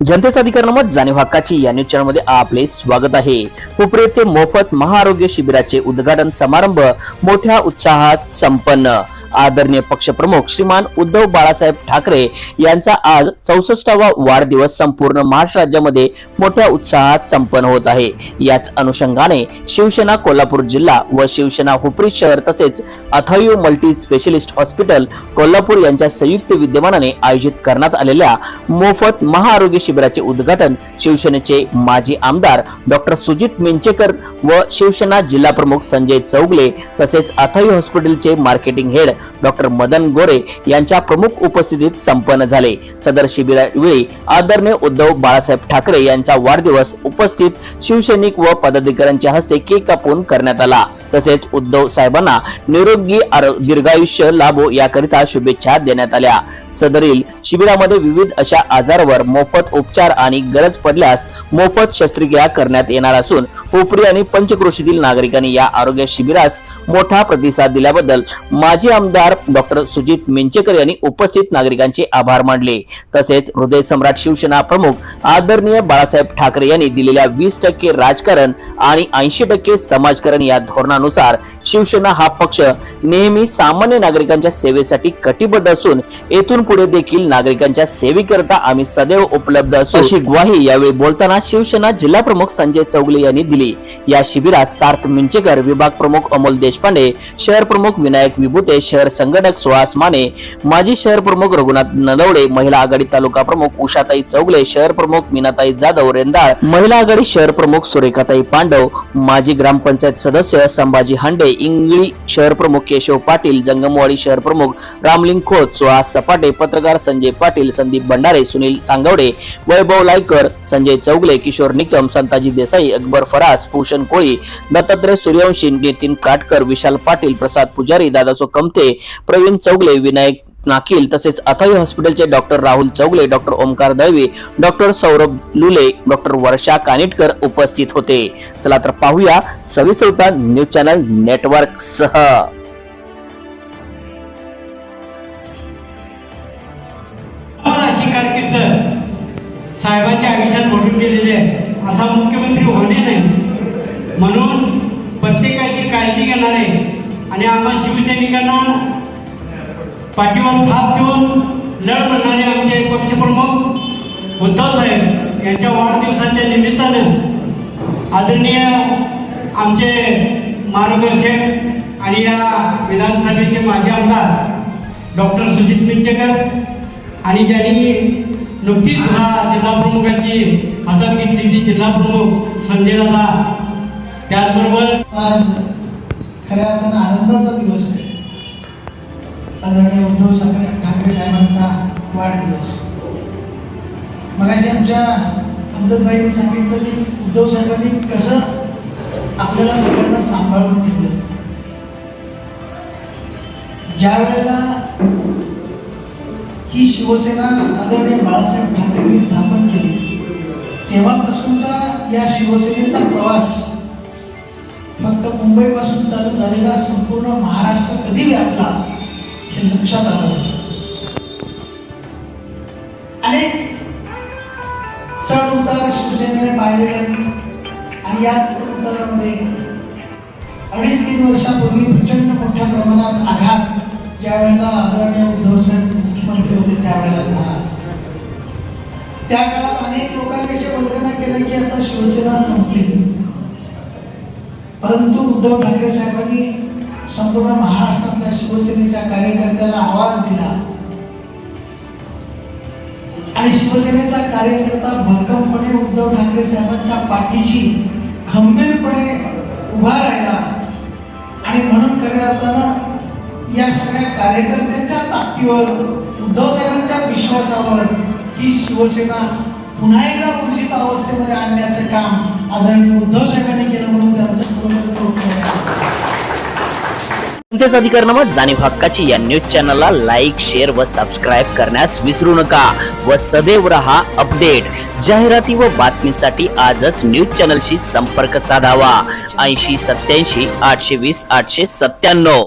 जनतेचा अधिकारनामा जाणीव हक्काची या न्यूज चॅनलमध्ये आपले स्वागत आहे। उपरी येथे मोफत महाआरोग्य शिबिराचे उद्घाटन समारंभ मोठ्या उत्साहात संपन्न। आदरणीय पक्षप्रमुख श्रीमान उद्धव बाळासाहेब ठाकरे यांचा आज 64वा वाढदिवस संपूर्ण महाराष्ट्र राज्यामध्ये मोठ्या उत्साहात संपन्न होत आहे। याच अनुषंगाने शिवसेना कोल्हापूर जिल्हा व शिवसेना हुपरी शहर तसेच अथायू मल्टी स्पेशलिस्ट हॉस्पिटल कोल्हापूर यांच्या संयुक्त विद्यमानाने आयोजित करण्यात आलेल्या मोफत महाआरोग्य शिबिराचे उद्घाटन शिवसेनेचे माजी आमदार डॉक्टर सुजित मिंचेकर व शिवसेना जिल्हा प्रमुख संजय चौगले तसेच अथायू हॉस्पिटलचे मार्केटिंग हेड डॉक्टर मदन गोरे यांच्या प्रमुख उपस्थितीत संपन्न झाले। सदर शिबिरावेळी आदरणीय उद्धव बाळासाहेब ठाकरे यांचा वाढदिवस उपस्थित शिवसैनिक व पदाधिकाऱ्यांच्या हस्ते केक कापून करण्यात आला। तसेच उद्धव साहेबांना निरोगी दीर्घायुष्य लाभो याकरिता शुभेच्छा देण्यात आल्या। सदरील शिबिरामध्ये विविध अशा आजारावर मोफत उपचार आणि गरज पडल्यास मोफत शस्त्रक्रिया करण्यात येणार असून हुपरी आणि पंचक्रोशीतील नागरिकांनी या आरोग्य शिबिरास मोठा प्रतिसाद दिल्याबद्दल माजी आमदार डॉक्टर सुजित मिंचेकर यांनी उपस्थित नागरिकांचे आभार मानले। तसेच हृदय सम्राट शिवसेना प्रमुख आदरणीय बाळासाहेब ठाकरे यांनी दिलेल्या 20% राजकारण आणि 80% समाजकारण या धोरणानुसार शिवसेना हा पक्ष नेहमी सामान्य नागरिकांच्या सेवेसाठी कटिबद्ध असून येथून पुढे देखील नागरिकांच्या सेवेकरता आम्ही सदैव उपलब्ध असू अशी ग्वाही यावेळी बोलताना शिवसेना जिल्हा प्रमुख संजय चौगले यांनी दिली। या शिबिरात सार्थ मिंचेकर, विभाग प्रमुख अमोल देशपांडे, शहर प्रमुख विनायक विभूते, शहर संघटक सुहास माने, माजी शहर प्रमुख रघुनाथ नलवडे, महिला आघाडी तालुका प्रमुख उषाताई चौगले, शहर प्रमुख मीनाताई जाधव रेंदाळ, महिला आघाडी शहर प्रमुख सुरेखाताई पांडव, माजी ग्रामपंचायत सदस्य संभाजी हांडे, इंगळी शहर प्रमुख केशव पाटील, जंगमवाडी शहर प्रमुख रामलिंग खोत, सुहास सपाटे, पत्रकार संजय पाटील, संदीप भंडारे, सुनील सांगवडे, वैभव लायकर, संजय चौगले, किशोर निकम, संताजी देसाई, अकबर फरास, भूषण कोळी, दत्तात्रय सूर्यवंशी, नितीन काटकर, विशाल पाटील, प्रसाद पुजारी, दादासो कमते, प्रवीण चौगले, विनायक नाकील तसेच अथायू हॉस्पिटलचे doctor Rahul Chougule, doctor Omkar Dalvi, doctor Saurabh Lule, doctor Varsha Kanitkar उपस्थित होते। चला तर पाहूया सविस्तर न्यूज चॅनल नेटवर्क सह। साहेबांच्या आयुष्यात घडून गेलेले असा मुख्यमंत्री होणे नाही म्हणून प्रत्येकाची काळजी घेणारे आणि आम्हा शिवसैनिकांना पाठीवर थाप देऊन लढ म्हणणारे आमचे पक्षप्रमुख उद्धव साहेब यांच्या वाढदिवसाच्या निमित्तानं आदरणीय आमचे मार्गदर्शक आणि या विधानसभेचे माजी आमदार डॉक्टर सुजित मिंचेकर आणि ज्यांनी नुकतीच हा जिल्हा प्रमुखांची हातात घेतली ती जिल्हा प्रमुख संजय दादा, त्याचबरोबर आज खऱ्या अर्थानं आनंदाचा दिवस आहे। आदरणीय उद्धव ठाकरे साहेबांचा वाढदिवस। मगाशी आमच्या अमजदबाईंनी सांगितलं की उद्धव साहेबांनी कसं आपल्याला सगळ्यांना सांभाळून घेतलं। ज्या वेळेला ही शिवसेना आदरणीय बाळासाहेब ठाकरेंनी स्थापन केली तेव्हापासूनचा या शिवसेनेचा प्रवास फक्त मुंबईपासून चालू झालेला संपूर्ण महाराष्ट्र कधी व्यापला हे लक्षात आलं। अनेक चढ उतार शिवसेनेने पाहिलेले आणि या चढ उतारामध्ये 2.5-3 वर्षापूर्वी प्रचंड मोठ्या प्रमाणात आघात ज्या वेळेला आदरणीय उद्धव साहेब मुख्यमंत्री होते त्यावेळेला झाला। त्या काळात अनेक लोकांनी अशा वल्गना केल्या की आता शिवसेना संपली, परंतु उद्धव ठाकरे साहेबांनी संपूर्ण महाराष्ट्रातल्या शिवसेनेच्या कार्यकर्त्याला आवाज दिला आणि शिवसेनेचा कार्यकर्ता भक्कमपणे उद्धव ठाकरे साहेबांच्या पाठीशी खंबीरपणे उभा राहिला आणि म्हणून खऱ्या अर्थानं या सगळ्या कार्यकर्त्यांच्या ताकदीवर उद्धव साहेबांच्या विश्वासावर ही शिवसेना पुन्हा एकदा ऊर्जित अवस्थेमध्ये आणण्याचे काम आदरणीय उद्धव साहेबांनी केलं म्हणून त्यांचं जनतेचा अधिकारनामा जाणीव हक्काची या न्यूज चॅनलला लाईक, शेअर व सबस्क्राईब करण्यास विसरू नका व सदैव रहा अपडेट। जाहिराती व बातमीसाठी आजच न्यूज चॅनलशी संपर्क साधावा। 80 87 820 897।